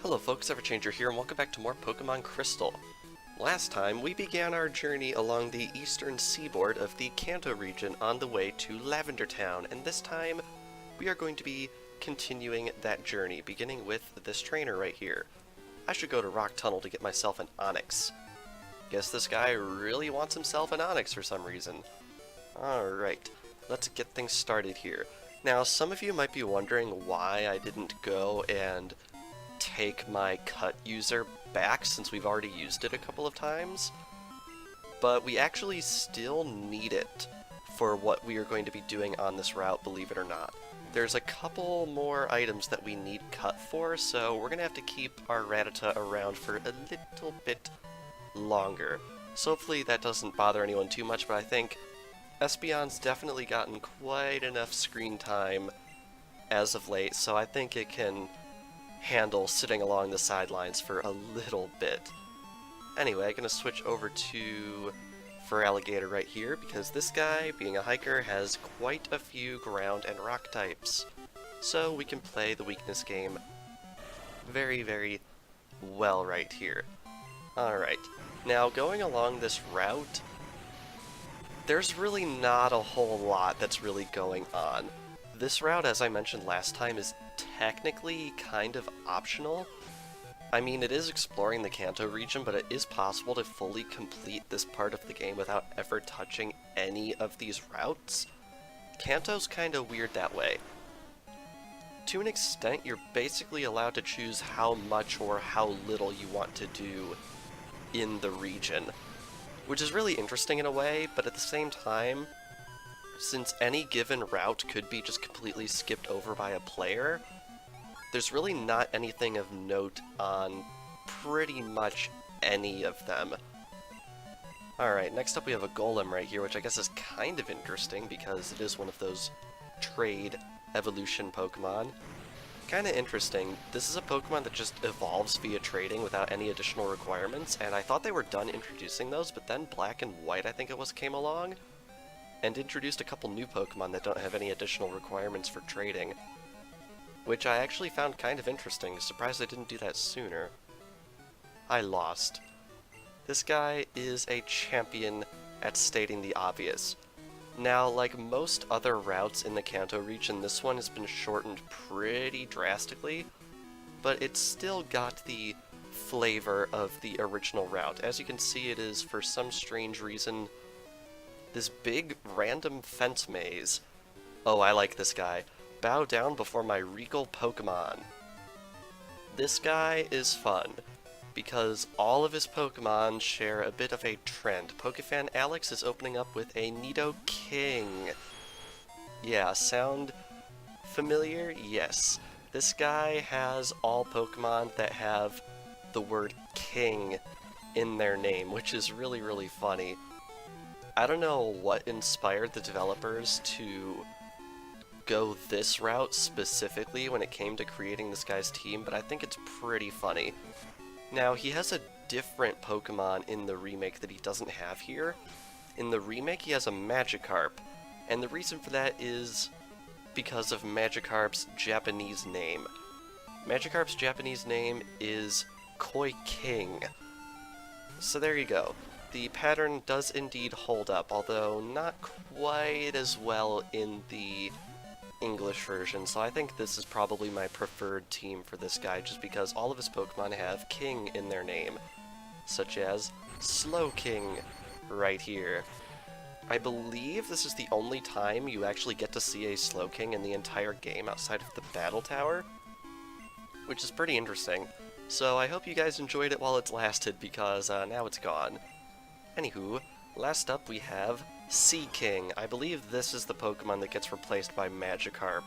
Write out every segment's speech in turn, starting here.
Hello folks, Everchanger here, and welcome back to more Pokemon Crystal. Last time, we began our journey along the eastern seaboard of the Kanto region on the way to Lavender Town, and this time, we are going to be continuing that journey, beginning with this trainer right here. I should go to Rock Tunnel to get myself an Onix. Guess this guy really wants himself an Onix for some reason. Alright, let's get things started here. Now, some of you might be wondering why I didn't go and take my cut user back since we've already used it a couple of times, but we actually still need it for what we are going to be doing on this route, believe it or not. There's a couple more items that we need cut for, so we're gonna have to keep our Rattata around for a little bit longer. So hopefully that doesn't bother anyone too much, but I think Espeon's definitely gotten quite enough screen time as of late, so I think it can handle sitting along the sidelines for a little bit. Anyway, I'm gonna switch over to Feraligatr right here, because this guy, being a hiker, has quite a few ground and rock types. So we can play the weakness game very, very well right here. Alright, now going along this route, there's really not a whole lot that's really going on. This route, as I mentioned last time, is technically kind of optional. I mean, it is exploring the Kanto region, but it is possible to fully complete this part of the game without ever touching any of these routes. Kanto's kind of weird that way. To an extent, you're basically allowed to choose how much or how little you want to do in the region, which is really interesting in a way, but at the same time, since any given route could be just completely skipped over by a player, there's really not anything of note on pretty much any of them. Alright, next up we have a Golem right here, which I guess is kind of interesting because it is one of those trade evolution Pokemon. Kinda interesting. This is a Pokemon that just evolves via trading without any additional requirements, and I thought they were done introducing those, but then Black and White, I think it was, came along and introduced a couple new Pokemon that don't have any additional requirements for trading, which I actually found kind of interesting. Surprised I didn't do that sooner. I lost. This guy is a champion at stating the obvious. Now, like most other routes in the Kanto region, this one has been shortened pretty drastically, but it's still got the flavor of the original route. As you can see, it is, for some strange reason, this big random fence maze. Oh, I like this guy. Bow down before my regal Pokemon. This guy is fun, because all of his Pokemon share a bit of a trend. Pokefan Alex is opening up with a Nidoking. Yeah, sound familiar? Yes. This guy has all Pokemon that have the word king in their name, which is really, really funny. I don't know what inspired the developers to go this route specifically when it came to creating this guy's team, but I think it's pretty funny. Now, he has a different Pokemon in the remake that he doesn't have here. In the remake, he has a Magikarp, and the reason for that is because of Magikarp's Japanese name. Magikarp's Japanese name is Koi King. So there you go. The pattern does indeed hold up, although not quite as well in the English version, so I think this is probably my preferred team for this guy, just because all of his Pokemon have King in their name, such as Slowking right here. I believe this is the only time you actually get to see a Slowking in the entire game outside of the Battle Tower, which is pretty interesting. So I hope you guys enjoyed it while it's lasted, because now it's gone. Anywho, last up we have SEAKING. I believe this is the Pokemon that gets replaced by Magikarp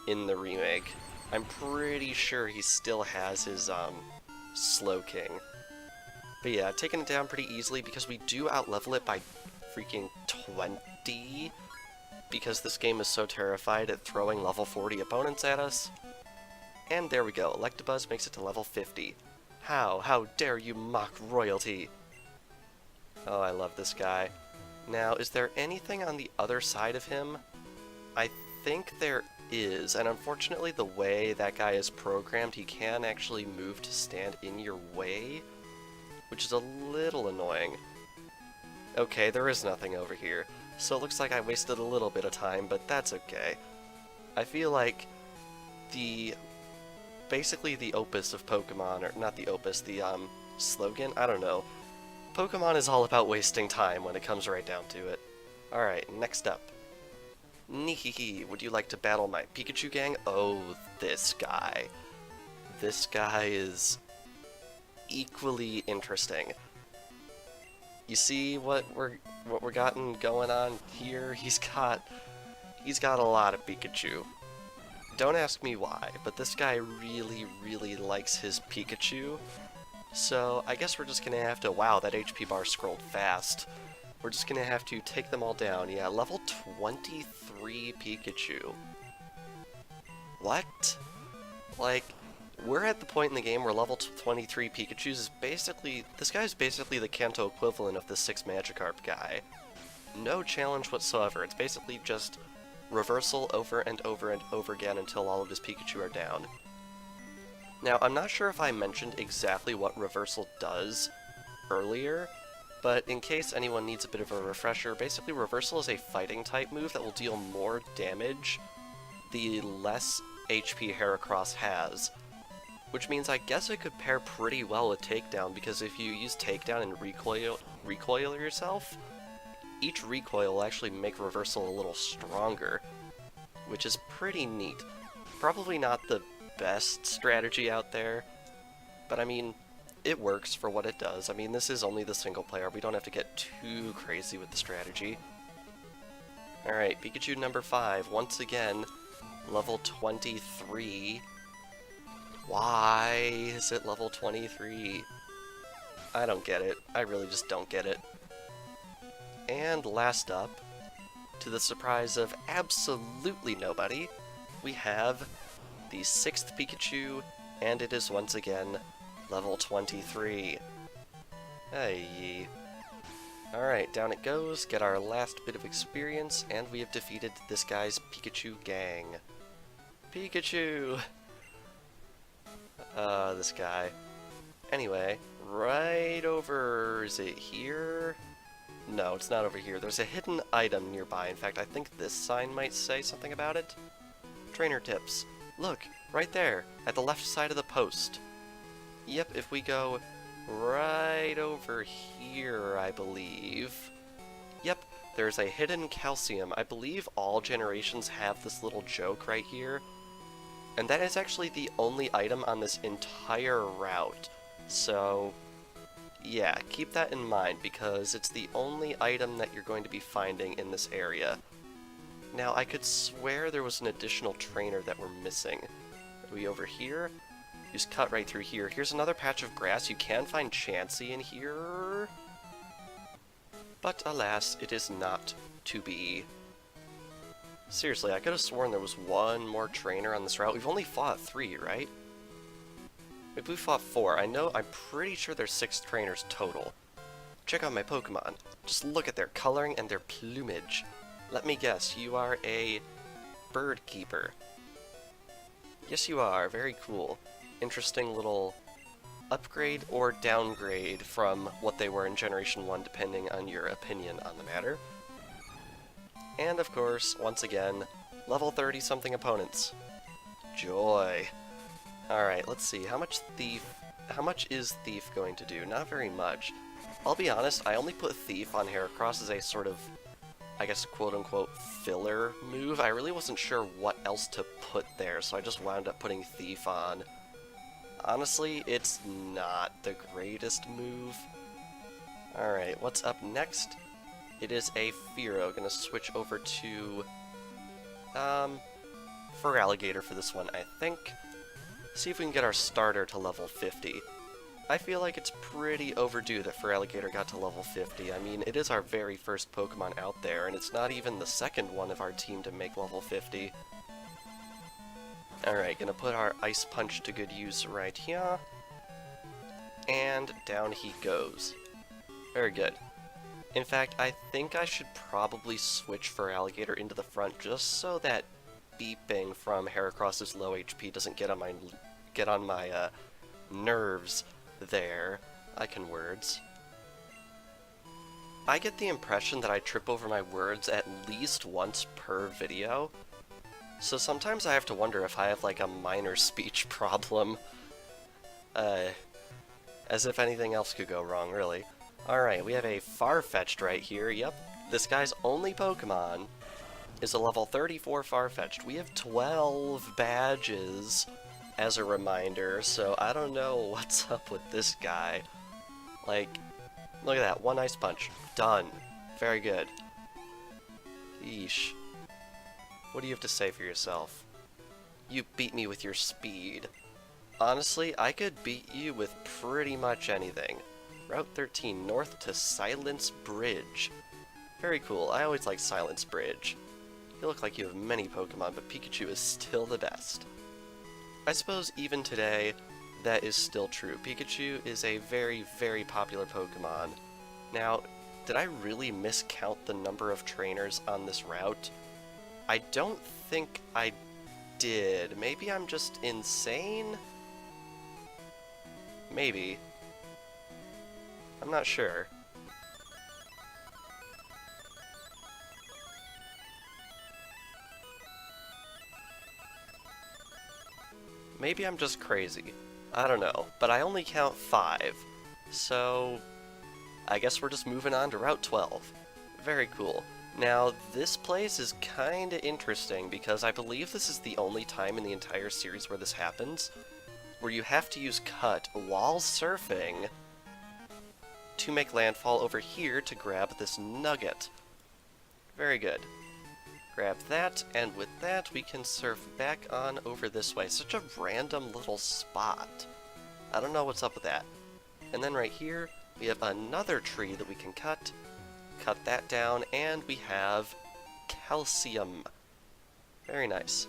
in the remake. I'm pretty sure he still has his, Slowking. But yeah, taking it down pretty easily because we do outlevel it by freaking 20, because this game is so terrified at throwing level 40 opponents at us. And there we go, Electabuzz makes it to level 50. How dare you mock royalty? Oh, I love this guy. Now, is there anything on the other side of him? I think there is, and unfortunately the way that guy is programmed, he can actually move to stand in your way, which is a little annoying. Okay, there is nothing over here, so it looks like I wasted a little bit of time, but that's okay. I feel like basically the opus of Pokemon, or not the opus, the slogan, I don't know. Pokemon is all about wasting time when it comes right down to it. Alright, next up. Nihihi, would you like to battle my Pikachu gang? Oh, this guy. This guy is equally interesting. You see what we're gotten going on here? He's got a lot of Pikachu. Don't ask me why, but this guy really, really likes his Pikachu. So I guess we're just gonna have to, wow, that HP bar scrolled fast. We're just gonna have to take them all down. Yeah, level 23 Pikachu. What? Like, we're at the point in the game where level 23 Pikachu's is basically, this guy's basically the Kanto equivalent of the 6 Magikarp guy. No challenge whatsoever. It's basically just reversal over and over and over again until all of his Pikachu are down. Now, I'm not sure if I mentioned exactly what reversal does earlier, but in case anyone needs a bit of a refresher, basically reversal is a fighting type move that will deal more damage the less HP Heracross has. Which means I guess it could pair pretty well with takedown, because if you use takedown and recoil yourself, each recoil will actually make reversal a little stronger, which is pretty neat. Probably not the best strategy out there, but I mean, it works for what it does. I mean, this is only the single player. We don't have to get too crazy with the strategy. Alright, Pikachu number 5, once again, level 23. Why is it level 23? I don't get it. I really just don't get it. And last up, to the surprise of absolutely nobody, we have the 6th Pikachu, and it is once again level 23. Hey. Alright, down it goes, get our last bit of experience, and we have defeated this guy's Pikachu gang. Pikachu! This guy. Anyway, right over, is it here? No, it's not over here. There's a hidden item nearby. In fact, I think this sign might say something about it. Trainer tips. Look, right there, at the left side of the post. Yep, if we go right over here, I believe. Yep, there's a hidden calcium. I believe all generations have this little joke right here. And that is actually the only item on this entire route. So, yeah, keep that in mind, because it's the only item that you're going to be finding in this area. Now, I could swear there was an additional trainer that we're missing. Are we over here? Just cut right through here. Here's another patch of grass. You can find Chansey in here. But alas, it is not to be. Seriously, I could have sworn there was one more trainer on this route. We've only fought 3, right? Maybe we fought 4. I'm pretty sure there's 6 trainers total. Check out my Pokemon. Just look at their coloring and their plumage. Let me guess, you are a bird keeper. Yes, you are. Very cool. Interesting little upgrade or downgrade from what they were in Generation 1, depending on your opinion on the matter. And of course, once again, level 30-something opponents. Joy. Alright, let's see. How much is Thief going to do? Not very much. I'll be honest, I only put Thief on Heracross as a sort of, I guess, quote-unquote filler move. I really wasn't sure what else to put there, so I just wound up putting Thief on. Honestly, it's not the greatest move. Alright, what's up next? It is a Fearow. Gonna switch over to, Feraligatr for this one, I think. See if we can get our starter to level 50. I feel like it's pretty overdue that Feraligatr got to level 50. I mean, it is our very first Pokemon out there, and it's not even the second one of our team to make level 50. Alright, gonna put our Ice Punch to good use right here. And down he goes. Very good. In fact, I think I should probably switch Feraligatr into the front just so that beeping from Heracross's low HP doesn't get on my nerves there. I can words. I get the impression that I trip over my words at least once per video, so sometimes I have to wonder if I have like a minor speech problem. As if anything else could go wrong, really. Alright, we have a Farfetch'd right here. Yep, this guy's only Pokemon is a level 34 Farfetch'd. We have 12 badges as a reminder, so I don't know what's up with this guy. Like, look at that, one Ice Punch. Done. Very good. Yeesh. What do you have to say for yourself? You beat me with your speed. Honestly, I could beat you with pretty much anything. Route 13, north to Silence Bridge. Very cool, I always like Silence Bridge. You look like you have many Pokemon, but Pikachu is still the best. I suppose even today, that is still true. Pikachu is a very, very popular Pokemon. Now, did I really miscount the number of trainers on this route? I don't think I did. Maybe I'm just insane? Maybe. I'm not sure. Maybe I'm just crazy. I don't know, but I only count 5. So, I guess we're just moving on to Route 12. Very cool. Now, this place is kinda interesting because I believe this is the only time in the entire series where this happens, where you have to use Cut while surfing to make landfall over here to grab this nugget. Very good. Grab that, and with that we can surf back on over this way. Such a random little spot. I don't know what's up with that. And then right here, we have another tree that we can cut. Cut that down, and we have calcium. Very nice.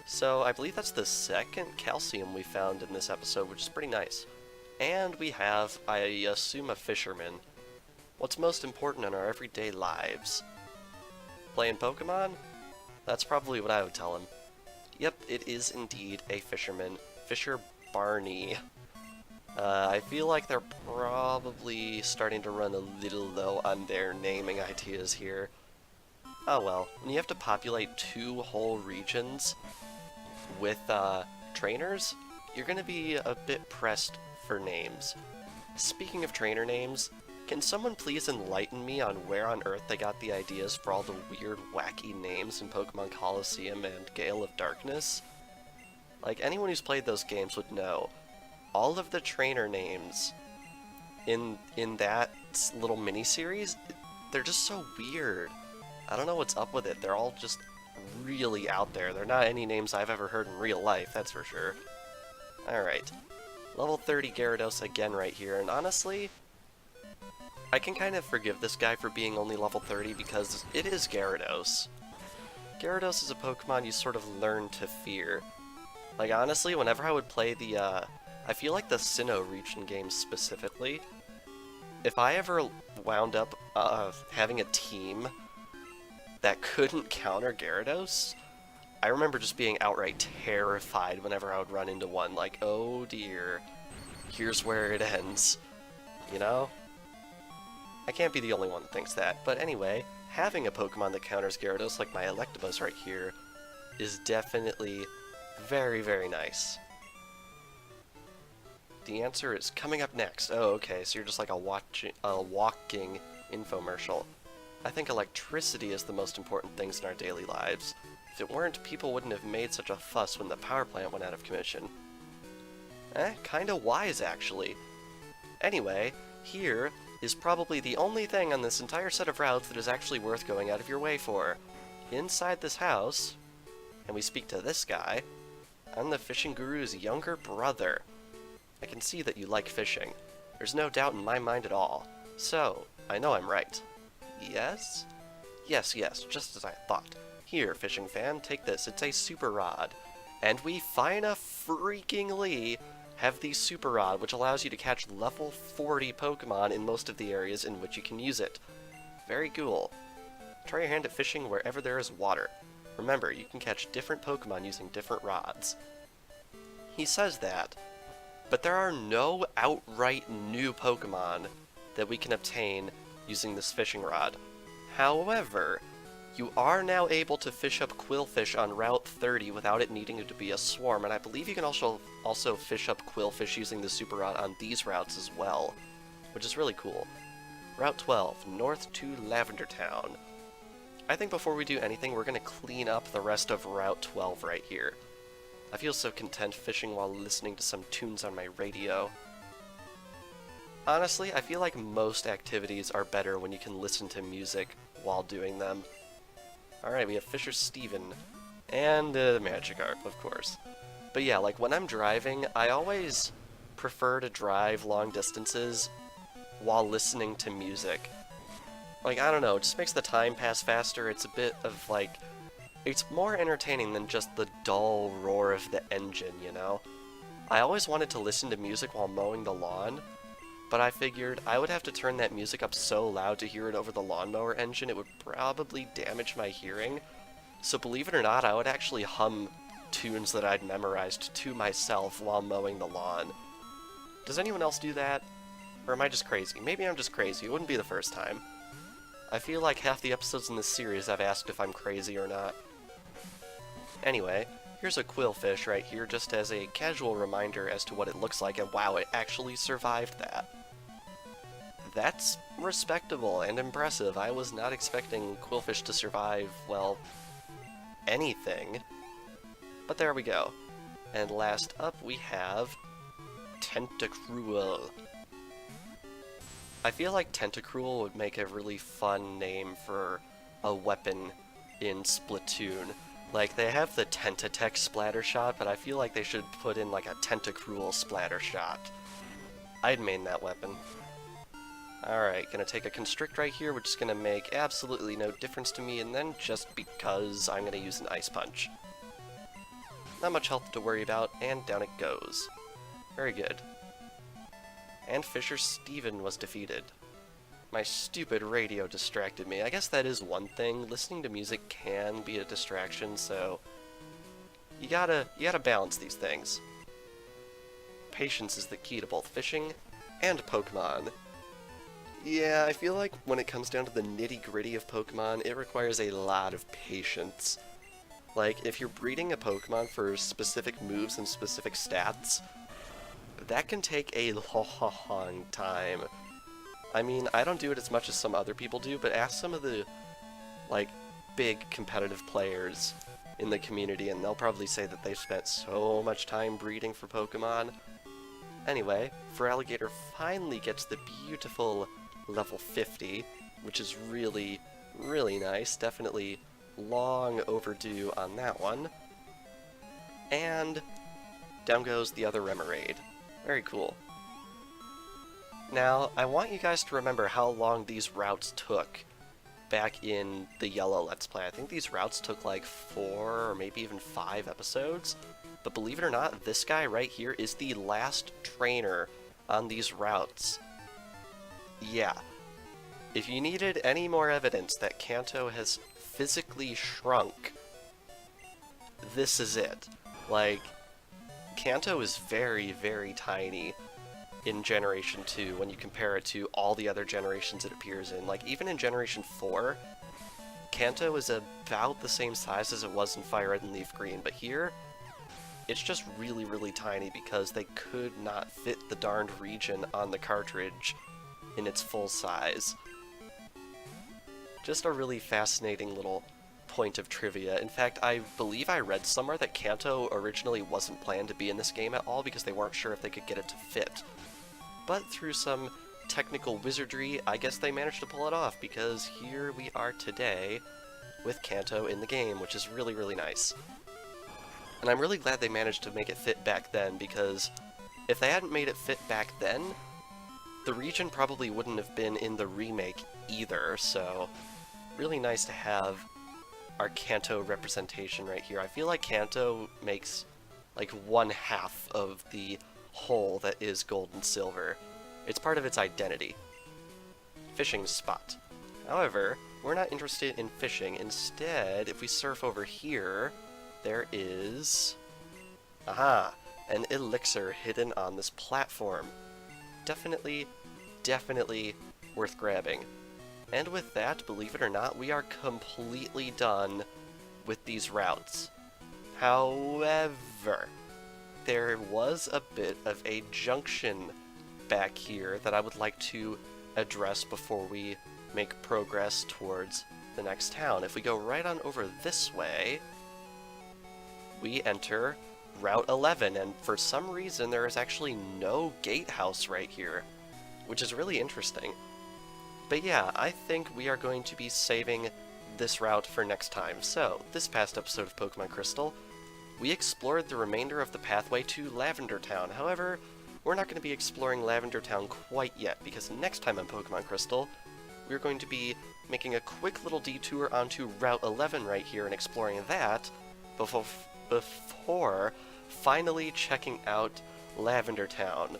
So I believe that's the second calcium we found in this episode, which is pretty nice. And we have, I assume, a fisherman. What's most important in our everyday lives? Playing Pokemon? That's probably what I would tell him. Yep, it is indeed a fisherman. Fisher Barney. I feel like they're probably starting to run a little low on their naming ideas here. Oh well, when you have to populate 2 whole regions with trainers, you're going to be a bit pressed for names. Speaking of trainer names, can someone please enlighten me on where on earth they got the ideas for all the weird, wacky names in Pokemon Colosseum and Gale of Darkness? Like, anyone who's played those games would know. All of the trainer names in that little mini-series, they're just so weird. I don't know what's up with it. They're all just really out there. They're not any names I've ever heard in real life, that's for sure. Alright. Level 30 Gyarados again right here, and honestly, I can kind of forgive this guy for being only level 30 because it is Gyarados. Gyarados is a Pokemon you sort of learn to fear. Like, honestly, whenever I would play the, I feel like the Sinnoh region games specifically, if I ever wound up having a team that couldn't counter Gyarados, I remember just being outright terrified whenever I would run into one, like, oh dear, here's where it ends, you know? I can't be the only one that thinks that, but anyway, having a Pokemon that counters Gyarados like my Electabuzz right here is definitely very, very nice. The answer is coming up next. Oh, okay, so you're just like a walking infomercial. I think electricity is the most important things in our daily lives. If it weren't, people wouldn't have made such a fuss when the power plant went out of commission. Kinda wise, actually. Anyway, here is probably the only thing on this entire set of routes that is actually worth going out of your way for. Inside this house, and we speak to this guy, I'm the fishing guru's younger brother. I can see that you like fishing. There's no doubt in my mind at all. So, I know I'm right. Yes? Yes, just as I thought. Here, fishing fan, take this. It's a super rod. And we freakingly have the super rod, which allows you to catch level 40 Pokemon in most of the areas in which you can use it. Very cool. Try your hand at fishing wherever there is water. Remember, you can catch different Pokemon using different rods. He says that, but there are no outright new Pokemon that we can obtain using this fishing rod. However, you are now able to fish up QWILFISH on Route 30 without it needing to be a swarm, and I believe you can also fish up QWILFISH using the Super Rod on these routes as well, which is really cool. Route 12, north to Lavender Town. I think before we do anything, we're going to clean up the rest of Route 12 right here. I feel so content fishing while listening to some tunes on my radio. Honestly, I feel like most activities are better when you can listen to music while doing them. Alright, we have Fisher Steven, and Magikarp, of course. But yeah, like when I'm driving, I always prefer to drive long distances while listening to music. Like, I don't know, it just makes the time pass faster. It's a bit of like, it's more entertaining than just the dull roar of the engine, you know? I always wanted to listen to music while mowing the lawn, but I figured I would have to turn that music up so loud to hear it over the lawnmower engine it would probably damage my hearing. So believe it or not, I would actually hum tunes that I'd memorized to myself while mowing the lawn. Does anyone else do that? Or am I just crazy? Maybe I'm just crazy. It wouldn't be the first time. I feel like half the episodes in this series I've asked if I'm crazy or not. Anyway, here's a QWILFISH right here just as a casual reminder as to what it looks like, and wow, it actually survived that. That's respectable and impressive. I was not expecting QWILFISH to survive, well, anything. But there we go. And last up we have Tentacruel. I feel like Tentacruel would make a really fun name for a weapon in Splatoon. Like, they have the Tentatech splatter shot, but I feel like they should put in like a Tentacruel splatter shot. I'd main that weapon. Alright, gonna take a Constrict right here, which is gonna make absolutely no difference to me, and then just because I'm gonna use an Ice Punch. Not much health to worry about, and down it goes. Very good. And Fisher Steven was defeated. My stupid radio distracted me. I guess that is one thing. Listening to music can be a distraction, so you gotta balance these things. Patience is the key to both fishing and Pokemon. Yeah, I feel like when it comes down to the nitty-gritty of Pokemon, it requires a lot of patience. Like, if you're breeding a Pokemon for specific moves and specific stats, that can take a long time. I mean, I don't do it as much as some other people do, but ask some of the, like, big competitive players in the community, and they'll probably say that they've spent so much time breeding for Pokemon. Anyway, Feraligatr finally gets the beautiful level 50, which is really, really nice. Definitely long overdue on that one. And down goes the other Remoraid. Very cool. Now, I want you guys to remember how long these routes took back in the Yellow Let's Play. I think these routes took like 4 or maybe even 5 episodes. But believe it or not, this guy right here is the last trainer on these routes. Yeah. If you needed any more evidence that Kanto has physically shrunk, this is it. Like, Kanto is very, very tiny in Generation 2 when you compare it to all the other generations it appears in. Like, even in Generation 4, Kanto is about the same size as it was in Fire Red and Leaf Green, but here, it's just really, really tiny because they could not fit the darned region on the cartridge in its full size. Just a really fascinating little point of trivia. In fact, I believe I read somewhere that Kanto originally wasn't planned to be in this game at all because they weren't sure if they could get it to fit. But through some technical wizardry, I guess they managed to pull it off, because here we are today with Kanto in the game, which is really, really nice. And I'm really glad they managed to make it fit back then, because if they hadn't made it fit back then, the region probably wouldn't have been in the remake either, so really nice to have our Kanto representation right here. I feel like Kanto makes like 1/2 of the whole that is Gold and Silver. It's part of its identity. Fishing spot. However, we're not interested in fishing. Instead, if we surf over here, there is... aha! An elixir hidden on this platform. Definitely worth grabbing. And with that, believe it or not, we are completely done with these routes. However, there was a bit of a junction back here that I would like to address before we make progress towards the next town. If we go right on over this way, we enter Route 11, and for some reason there is actually no gatehouse right here, which is really interesting. But yeah, I think we are going to be saving this route for next time. So, this past episode of Pokemon Crystal, we explored the remainder of the pathway to Lavender Town. However, we're not going to be exploring Lavender Town quite yet, because next time on Pokemon Crystal, we're going to be making a quick little detour onto Route 11 right here and exploring that before finally checking out Lavender Town.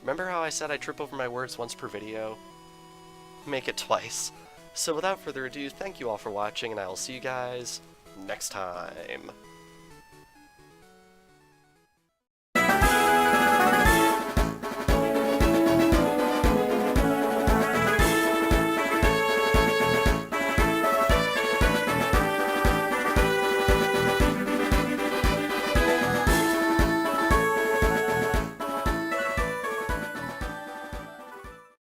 Remember how I said I trip over my words once per video? Make it twice. So without further ado, thank you all for watching, and I will see you guys next time.